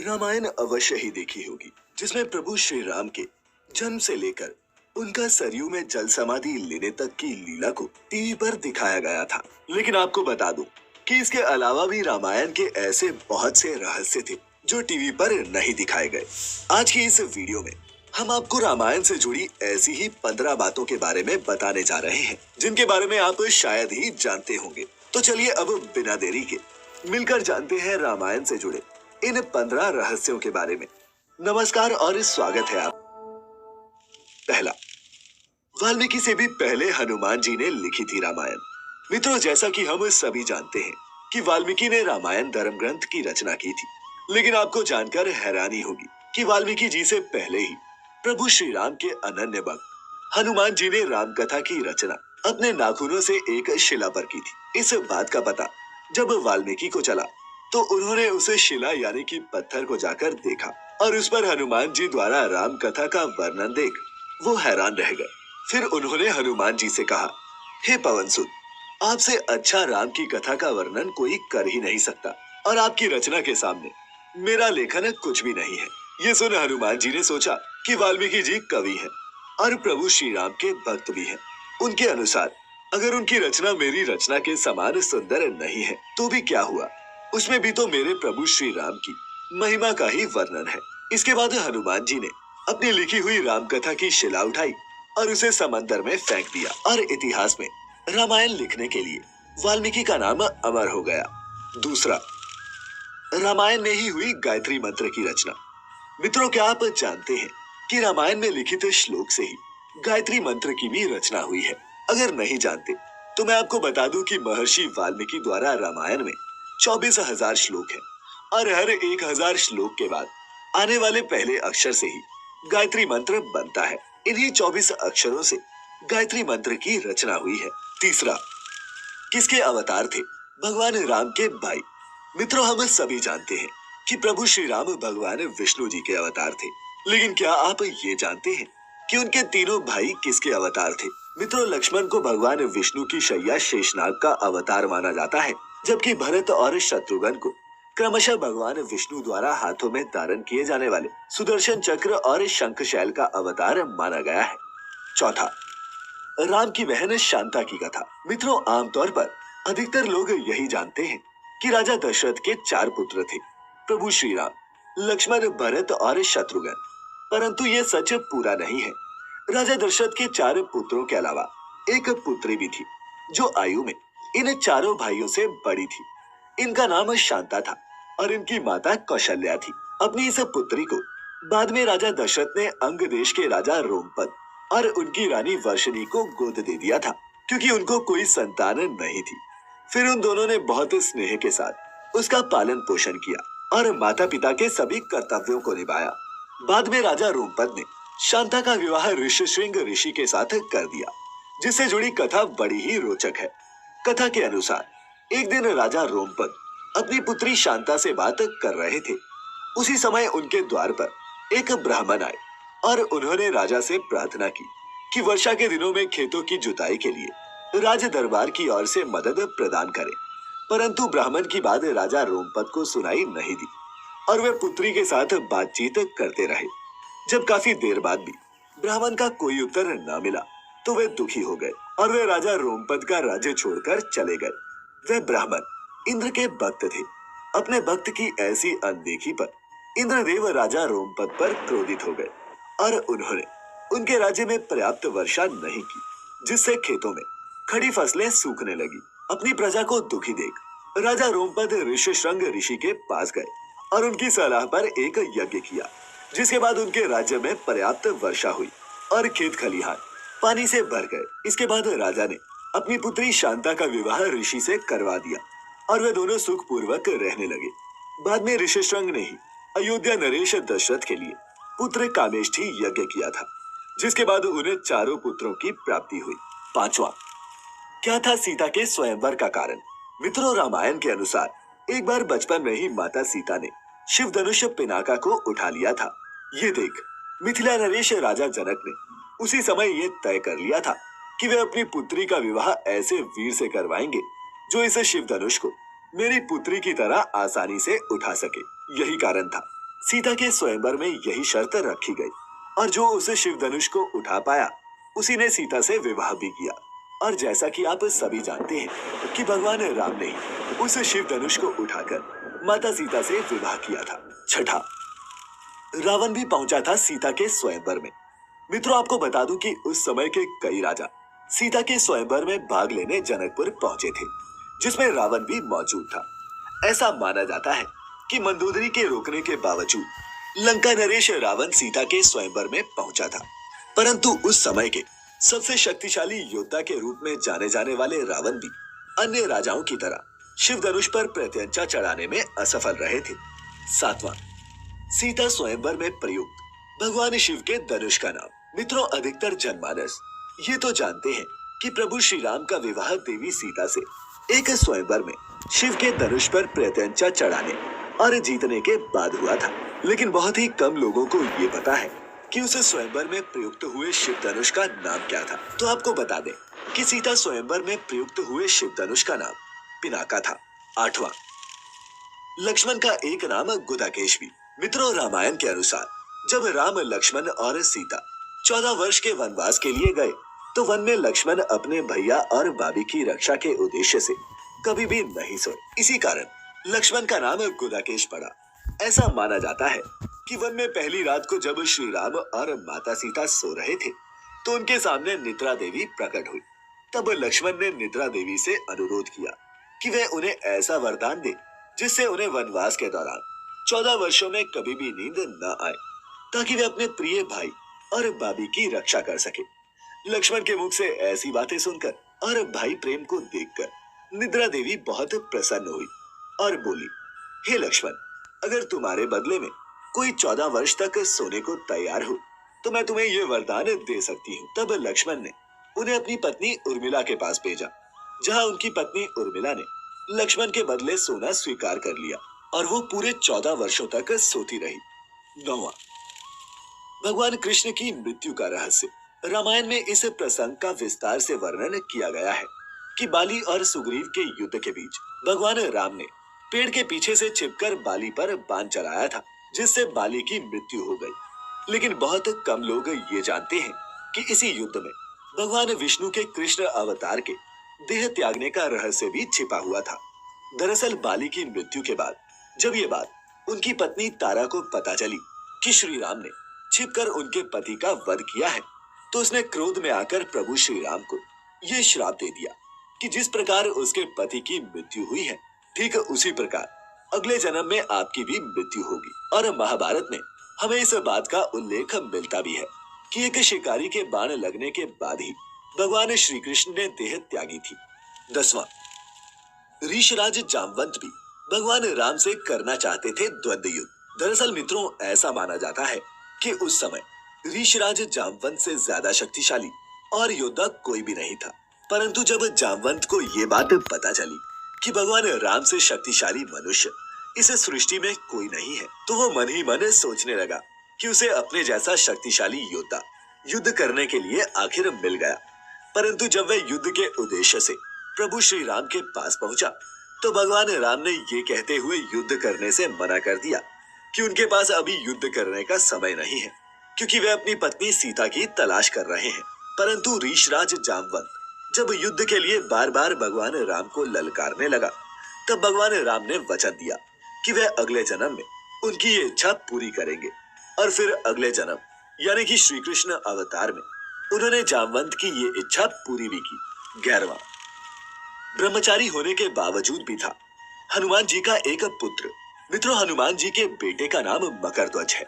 रामायण अवश्य ही देखी होगी, जिसमें प्रभु श्री राम के जन्म से लेकर उनका सरयू में जल समाधि लेने तक की लीला को टीवी पर दिखाया गया था। लेकिन आपको बता दूं कि इसके अलावा भी रामायण के ऐसे बहुत से रहस्य थे जो टीवी पर नहीं दिखाए गए। आज की इस वीडियो में हम आपको रामायण से जुड़ी ऐसी ही 15 बातों के बारे में बताने जा रहे हैं, जिनके बारे में आप शायद ही जानते होंगे। तो चलिए अब बिना देरी के मिलकर जानते हैं रामायण से जुड़े इन 15 रहस्यों के बारे में। नमस्कार और स्वागत है आप। पहला, वाल्मीकि से भी पहले हनुमान जी ने लिखी थी रामायण। मित्रों, जैसा कि हम सभी जानते हैं कि वाल्मीकि ने रामायण धर्म ग्रंथ की रचना की थी, लेकिन आपको जानकर हैरानी होगी कि वाल्मीकि जी से पहले ही प्रभु श्री राम के अनन्य भक्त हनुमान जी ने राम कथा की रचना अपने नाखूनों से एक शिला पर की थी। इस बात का पता जब वाल्मीकि को चला तो उन्होंने उस शिला यानी कि पत्थर को जाकर देखा और उस पर हनुमान जी द्वारा राम कथा का वर्णन देख वो हैरान रह गए। फिर उन्होंने हनुमान जी से कहा, हे पवन सुत, आपसे अच्छा राम की कथा का वर्णन कोई कर ही नहीं सकता और आपकी रचना के सामने मेरा लेखन कुछ भी नहीं है। ये सुन हनुमान जी ने सोचा कि वाल्मीकि जी कवि हैं और प्रभु श्री राम के भक्त भी हैं। उनके अनुसार अगर उनकी रचना मेरी रचना के समान सुंदर नहीं है तो भी क्या हुआ, उसमें भी तो मेरे प्रभु श्री राम की महिमा का ही वर्णन है। इसके बाद हनुमान जी ने अपनी लिखी हुई राम कथा की शिला उठाई और उसे समंदर में फेंक दिया और इतिहास में रामायण लिखने के लिए वाल्मीकि का नाम अमर हो गया। दूसरा, रामायण में ही हुई गायत्री मंत्र की रचना। मित्रों, क्या आप जानते हैं कि रामायण में लिखित श्लोक से ही गायत्री मंत्र की भी रचना हुई है? अगर नहीं जानते तो मैं आपको बता दूं कि महर्षि वाल्मीकि द्वारा रामायण में 24,000 श्लोक हैं और हर 1,000 श्लोक के बाद आने वाले पहले अक्षर से ही गायत्री मंत्र बनता है। इन्हीं 24 अक्षरों से गायत्री मंत्र की रचना हुई है। तीसरा, किसके अवतार थे भगवान राम के भाई? मित्रों, हम सभी जानते हैं कि प्रभु श्री राम भगवान विष्णु जी के अवतार थे, लेकिन क्या आप ये जानते हैं कि उनके तीनों भाई किसके अवतार थे? मित्रों, लक्ष्मण को भगवान विष्णु की शैया शेषनाग का अवतार माना जाता है, जबकि भरत और शत्रुघ्न को क्रमशः भगवान विष्णु द्वारा हाथों में धारण किए जाने वाले सुदर्शन चक्र और शंखशैल का अवतार माना गया है। चौथा, राम की बहन शांता की कथा। मित्रों, आमतौर पर अधिकतर लोग यही जानते हैं कि राजा दशरथ के 4 पुत्र थे, प्रभु श्री राम, लक्ष्मण, भरत और शत्रुघ्न। परंतु ये सच पूरा नहीं है। राजा दशरथ के 4 पुत्रों के अलावा एक पुत्री भी थी जो आयु में इन चारों भाइयों से बड़ी थी। इनका नाम शांता था और इनकी माता कौशल्या थी। अपनी इस पुत्री को बाद में राजा दशरथ ने अंग देश के राजा रोमपद और उनकी रानी वर्षिणी को गोद दे दिया था, क्योंकि उनको कोई संतान नहीं थी। फिर उन दोनों ने बहुत स्नेह के साथ उसका पालन पोषण किया और माता पिता के सभी कर्तव्यों को निभाया। बाद में राजा रोमपद ने शांता का विवाह ऋषिशृंग ऋषि के साथ कर दिया, जिससे जुड़ी कथा बड़ी ही रोचक है। कथा के अनुसार एक दिन राजा रोमपद अपनी पुत्री शांता से बात कर रहे थे। उसी समय उनके द्वार पर एक ब्राह्मण आए और उन्होंने राजा से प्रार्थना की कि वर्षा के दिनों में खेतों की जुताई के लिए राज दरबार की ओर से मदद प्रदान करें। परंतु ब्राह्मण की बात राजा रोमपद को सुनाई नहीं दी और वे पुत्री के साथ बातचीत करते रहे। जब काफी देर बाद भी ब्राह्मण का कोई उत्तर न मिला तो वे दुखी हो गए और वे राजा रोमपद का राज्य छोड़कर चले गए। वे ब्राह्मण इंद्र के भक्त थे। अपने भक्त की ऐसी अनदेखी पर इंद्रदेव राजा रोमपद पर क्रोधित हो गए और उन्होंने उनके राज्य में पर्याप्त वर्षा नहीं की, जिससे खेतों में खड़ी फसलें सूखने लगी। अपनी प्रजा को दुखी देख राजा रोमपद ऋषिशृंग ऋषि के पास गए और उनकी सलाह पर एक यज्ञ किया, जिसके बाद उनके राज्य में पर्याप्त वर्षा हुई और खेत खलिहान पानी से भर गए। इसके बाद राजा ने अपनी पुत्री शांता का विवाह ऋषि से करवा दिया और वे दोनों सुखपूर्वक रहने लगे। बाद में ऋषिशृंग ने ही अयोध्या नरेश दशरथ के लिए पुत्र कामेष्ठी यज्ञ किया था, जिसके बाद उन्हें चारों पुत्रों की प्राप्ति हुई। पांचवा, क्या था सीता के स्वयंवर का कारण? मित्रों, रामायण के अनुसार एक बार बचपन में ही माता सीता ने शिव धनुष पिनाका को उठा लिया था। ये देख मिथिला नरेश राजा जनक ने उसी समय ये तय कर लिया था कि वे अपनी पुत्री का विवाह ऐसे वीर से करवाएंगे जो इस शिव धनुष को मेरी पुत्री की तरह आसानी से उठा सके। यही कारण था सीता के स्वयंवर में यही शर्त रखी गई और जो उस शिव धनुष को उठा पाया उसी ने सीता से विवाह भी किया। और जैसा कि आप सभी जानते हैं कि भगवान राम ने ही उस शिव धनुष को उठाकर माता सीता से विवाह किया था। छठा, रावण भी पहुंचा था सीता के स्वयंवर में। मित्रों, आपको बता दूं कि उस समय के कई राजा सीता के स्वयंवर में भाग लेने जनकपुर पहुंचे थे, जिसमें रावण भी मौजूद था। ऐसा माना जाता है कि मंदोदरी के रोकने के बावजूद लंका नरेश रावण सीता के स्वयंवर में पहुंचा था। परंतु उस समय के सबसे शक्तिशाली योद्धा के रूप में जाने जाने वाले रावण भी अन्य राजाओं की तरह शिव धनुष पर प्रत्यंचा चढ़ाने में असफल रहे थे। सातवां, सीता स्वयंवर में प्रयुक्त भगवान शिव के धनुष का नाम। मित्रों, अधिकतर जनमानस ये तो जानते हैं कि प्रभु श्री राम का विवाह देवी सीता से एक स्वयंवर में शिव के धनुष पर प्रत्यंचा चढ़ाने और जीतने के बाद हुआ था, लेकिन बहुत ही कम लोगों को ये पता है कि उस स्वयंवर में प्रयुक्त हुए शिव धनुष का नाम क्या था। तो आपको बता दें कि सीता स्वयंवर में प्रयुक्त हुए शिव धनुष का नाम पिनाका था। आठवां, लक्ष्मण का एक नाम गुदाकेश भी। मित्रों, रामायण के अनुसार जब राम, लक्ष्मण और सीता 14 वर्ष के वनवास के लिए गए तो वन में लक्ष्मण अपने भैया और भाभी की रक्षा के उद्देश्य से कभी भी नहीं सोए। इसी कारण लक्ष्मण का नाम गुदाकेश पड़ा। ऐसा माना जाता है कि वन में पहली रात को जब श्री राम और माता सीता सो रहे थे तो उनके सामने निद्रा देवी प्रकट हुई। तब लक्ष्मण ने निद्रा देवी से अनुरोध किया कि वह उन्हें ऐसा वरदान दे जिससे उन्हें वनवास के दौरान 14 वर्षों में कभी भी नींद न आए, ताकि वे अपने प्रिय भाई और भाभी की रक्षा कर सके। लक्ष्मण के मुख से ऐसी बातें सुनकर और भाई प्रेम को देखकर निद्रा देवी बहुत प्रसन्न हुई और बोली, हे लक्ष्मण, अगर तुम्हारे बदले में कोई 14 वर्ष तक सोने को तैयार हो तो मैं तुम्हें ये वरदान दे सकती हूँ। तब लक्ष्मण ने उन्हें अपनी पत्नी उर्मिला के पास भेजा, जहाँ उनकी पत्नी उर्मिला ने लक्ष्मण के बदले सोना स्वीकार कर लिया और वो पूरे 14 वर्षों तक सोती रही। 9वां, भगवान कृष्ण की मृत्यु का रहस्य। रामायण में इस प्रसंग का विस्तार से वर्णन किया गया है कि बाली और सुग्रीव के युद्ध के बीच भगवान राम ने पेड़ के पीछे से छिपकर बाली पर बाण चलाया था, जिससे बाली की मृत्यु हो गई। लेकिन बहुत कम लोग ये जानते हैं कि इसी युद्ध में भगवान विष्णु के कृष्ण अवतार के देह त्यागने का रहस्य भी छिपा हुआ था। दरअसल बाली की मृत्यु के बाद जब ये बात उनकी पत्नी तारा को पता चली कि श्री राम ने छिपकर उनके पति का वध किया है, तो उसने क्रोध में आकर प्रभु श्री राम को ये श्राप दे दिया कि जिस प्रकार उसके पति की मृत्यु हुई है, ठीक उसी प्रकार अगले जन्म में आपकी भी मृत्यु होगी। और महाभारत में हमें इस बात का उल्लेख मिलता भी है कि एक शिकारी के बाण लगने के बाद ही भगवान श्री कृष्ण ने देह त्यागी थी। 10वां, ऋषराज जामवंत भी भगवान राम से करना चाहते थे द्वंद्व युद्ध। दरअसल मित्रों, ऐसा माना जाता है कि उस समय ऋषराज जामवंत से ज्यादा शक्तिशाली और योद्धा कोई भी नहीं था। परंतु जब जामवंत को ये बात पता चली कि भगवान राम से शक्तिशाली मनुष्य इस सृष्टि में कोई नहीं है, तो वो मन ही मन सोचने लगा कि उसे अपने जैसा शक्तिशाली योद्धा युद्ध करने के लिए आखिर मिल गया। परंतु जब वह युद्ध के उद्देश्य से प्रभु श्री राम के पास पहुंचा तो भगवान राम ने ये कहते हुए युद्ध करने से मना कर दिया कि उनके पास अभी युद्ध करने का समय नहीं है, क्योंकि वे अपनी पत्नी सीता की तलाश कर रहे हैं। परंतु ऋषराज जामवंत जब युद्ध के लिए बार बार भगवान राम को ललकारने लगा, तब भगवान राम ने वचन दिया कि वह अगले जन्म में उनकी ये इच्छा पूरी करेंगे। और फिर अगले जन्म यानी कि श्री कृष्ण अवतार में उन्होंने जामवंत की ये इच्छा पूरी भी की। 11वां, ब्रह्मचारी होने के बावजूद भी था हनुमान जी का एक पुत्र। मित्रों, हनुमान जी के बेटे का नाम मकरध्वज है।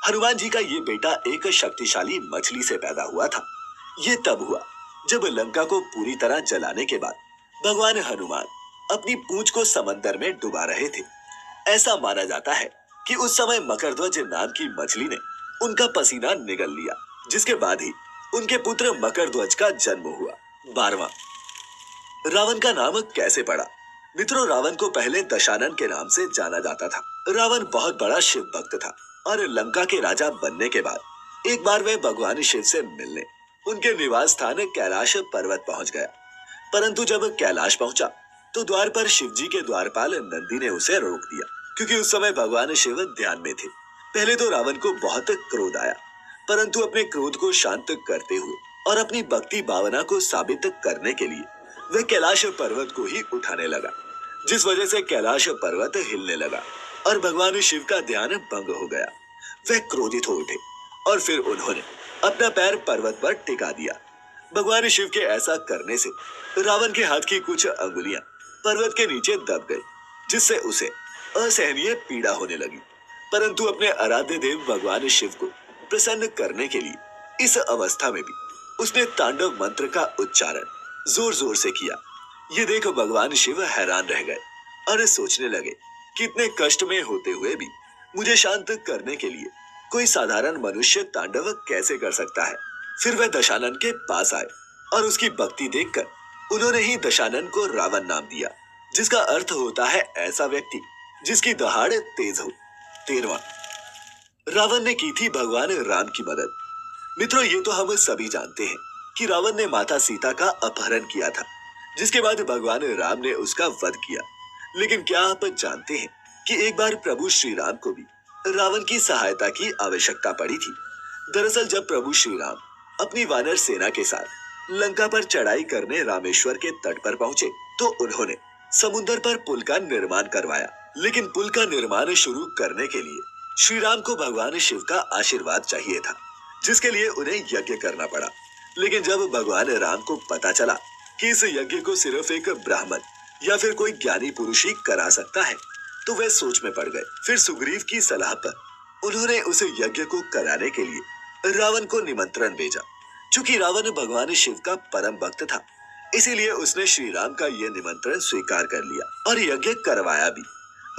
हनुमान जी का ये बेटा एक शक्तिशाली मछली से पैदा हुआ था। ये तब हुआ जब लंका को पूरी तरह जलाने के बाद भगवान हनुमान अपनी पूंछ को समंदर में डुबा रहे थे। ऐसा माना जाता है कि उस समय मकरध्वज नाम की मछली ने उनका पसीना निगल लिया, जिसके बाद ही उनके पुत्र मकरध्वज का जन्म हुआ। 12वां, रावण का नाम कैसे पड़ा। मित्रों, रावण को पहले दशानन के नाम से जाना जाता था। रावण बहुत बड़ा शिव भक्त था और लंका के राजा बनने के बाद एक बार वह भगवान शिव से मिलने उनके निवास स्थान कैलाश पर्वत पहुंच गया। परंतु जब कैलाश पहुंचा तो द्वार पर शिव जी के द्वारपाल नंदी ने उसे रोक दिया, क्योंकि उस समय भगवान शिव ध्यान में थे पहले तो रावण को बहुत क्रोध आया, परंतु अपने क्रोध को शांत करते हुए और अपनी भक्ति भावना को साबित करने के लिए वह कैलाश पर्वत को ही उठाने लगा, जिस वजह से कैलाश पर्वत हिलने लगा और भगवान शिव का ध्यान भंग हो गया। वह क्रोधित हो उठे और फिर उन्होंने अपना पैर पर्वत पर टिका दिया। भगवान शिव के ऐसा करने से रावण के हाथ की कुछ अंगुलियां पर्वत के नीचे दब गई, जिससे उसे असहनीय पीड़ा होने लगी। परंतु अपने आराध्य देव भगवान शिव को प्रसन्न करने के लिए इस अवस्था में भी उसने तांडव मंत्र का उच्चारण जोर जोर से किया। ये देख भगवान शिव हैरान रह गए और सोचने लगे कि इतने कष्ट में होते हुए भी मुझे शांत करने के लिए कोई साधारण मनुष्य तांडव कैसे कर सकता है। फिर वह दशानन के पास आए और उसकी भक्ति देखकर उन्होंने ही दशानन को रावण नाम दिया, जिसका अर्थ होता है ऐसा व्यक्ति जिसकी दहाड़ तेज हो। 13वां, रावण ने की थी भगवान राम की मदद। मित्रों, ये तो हम सभी जानते हैं कि रावण ने माता सीता का अपहरण किया था, जिसके बाद भगवान राम ने उसका वध किया। लेकिन क्या आप जानते हैं कि एक बार प्रभु श्री राम को भी रावण की सहायता की आवश्यकता पड़ी थी। दरअसल जब प्रभु श्री राम अपनी वानर सेना के साथ लंका पर चढ़ाई करने रामेश्वर के तट पर पहुंचे, तो उन्होंने समुद्र पर पुल का निर्माण करवाया। लेकिन पुल का निर्माण शुरू करने के लिए श्री राम को भगवान शिव का आशीर्वाद चाहिए था, जिसके लिए उन्हें यज्ञ करना पड़ा। लेकिन जब भगवान राम को पता चला कि इस यज्ञ को सिर्फ एक ब्राह्मण या फिर कोई ज्ञानी पुरुष ही करा सकता है, तो वे सोच में पड़ गए। फिर सुग्रीव की सलाह पर उन्होंने उस यज्ञ को कराने के लिए रावण को निमंत्रण भेजा। चूंकि रावण भगवान शिव का परम भक्त था, इसीलिए उसने श्री राम का यह निमंत्रण स्वीकार कर लिया और यज्ञ करवाया भी।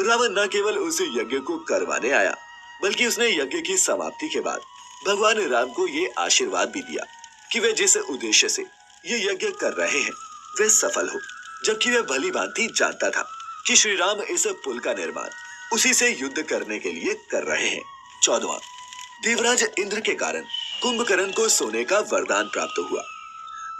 रावण न केवल उस यज्ञ को करवाने आया, बल्कि उसने यज्ञ की समाप्ति के बाद भगवान राम को ये आशीर्वाद भी दिया कि वे जिस उद्देश्य से ये यज्ञ कर रहे हैं वे सफल हो। जबकि वह भली भांति जानता था कि श्री राम इस पुल का निर्माण उसी से युद्ध करने के लिए कर रहे हैं। 14वां, देवराज इंद्र के कारण कुंभकर्ण को सोने का वरदान प्राप्त हुआ।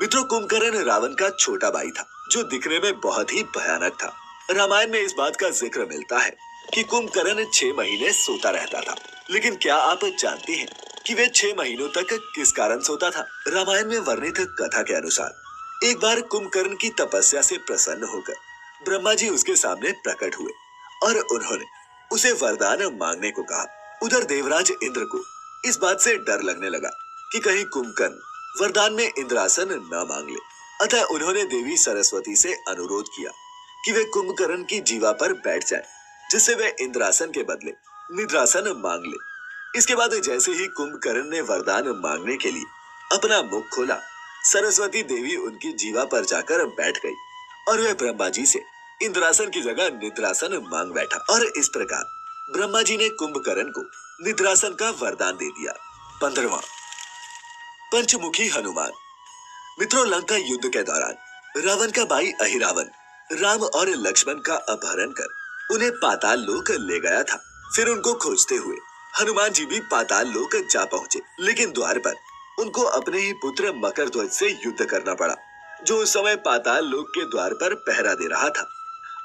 मित्रों, कुंभकर्ण रावण का छोटा भाई था, जो दिखने में बहुत ही भयानक था। रामायण में इस बात का जिक्र मिलता है कि कुंभकर्ण 6 महीने सोता रहता था। लेकिन क्या आप जानते हैं कि वे 6 महीनों तक किस कारण सोता था? रामायण में वर्णित कथा के अनुसार एक बार कुंभकर्ण की तपस्या से प्रसन्न होकर ब्रह्मा जी उसके सामने प्रकट हुए और उन्होंने उसे वरदान मांगने को कहा। उधर देवराज इंद्र को इस बात से डर लगने लगा कि कहीं कुंभकर्ण वरदान में इंद्रासन न मांग ले। अतः उन्होंने देवी सरस्वती से अनुरोध किया कि वे कुंभकर्ण की जीवा पर बैठ जाए, जिससे वे इंद्रासन के बदले निद्रासन मांग ले। इसके बाद जैसे ही कुंभकर्ण ने वरदान मांगने के लिए अपना मुख खोला, सरस्वती देवी उनकी जीवा पर जाकर बैठ गई और वह ब्रह्मा जी से इंद्रासन की जगह निद्रासन मांग बैठा। और इस प्रकार ब्रह्मा जी ने कुंभकर्ण को निद्रासन का वरदान दे दिया। 15वां, पंचमुखी हनुमान। मित्रों, लंका युद्ध के दौरान रावण का भाई अहिरावण राम और लक्ष्मण का अपहरण कर उन्हें पाताल लोक ले गया था। फिर उनको खोजते हुए हनुमान जी भी पाताल लोक जा पहुंचे, लेकिन द्वार पर उनको अपने ही पुत्र मकरध्वज से युद्ध करना पड़ा, जो उस समय पाताल लोक के द्वार पर पहरा दे रहा था।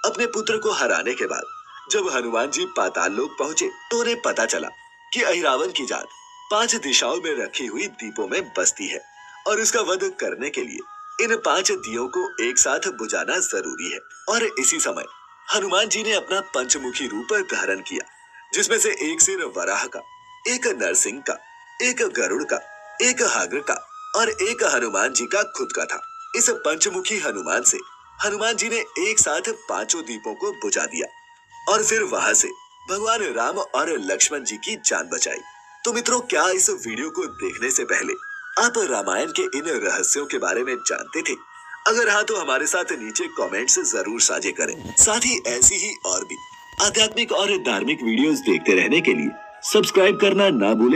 अपने पुत्र को हराने के बाद जब हनुमान जी पाताल लोक पहुंचे, तो उन्हें पता चला कि अहिरावण की जान 5 दिशाओं में रखी हुई दीपों में बसती है और उसका वध करने के लिए इन 5 दियों को एक साथ बुझाना जरूरी है। और इसी समय हनुमान जी ने अपना पंचमुखी रूप धारण किया, जिसमें से एक सिर वराह का, एक नरसिंह का, एक गरुड़ का, एक हाग्र का और एक हनुमान जी का खुद का था। इस पंचमुखी हनुमान से हनुमान जी ने एक साथ 5 दीपों को बुझा दिया और फिर वहां से भगवान राम और लक्ष्मण जी की जान बचाई। तो मित्रों, क्या इस वीडियो को देखने से पहले आप रामायण के इन रहस्यों के बारे में जानते थे? अगर हाँ, तो हमारे साथ नीचे कमेंट्स जरूर साझे करें। साथ ही ऐसी ही और भी आध्यात्मिक और धार्मिक वीडियोस देखते रहने के लिए सब्सक्राइब करना ना भूलें।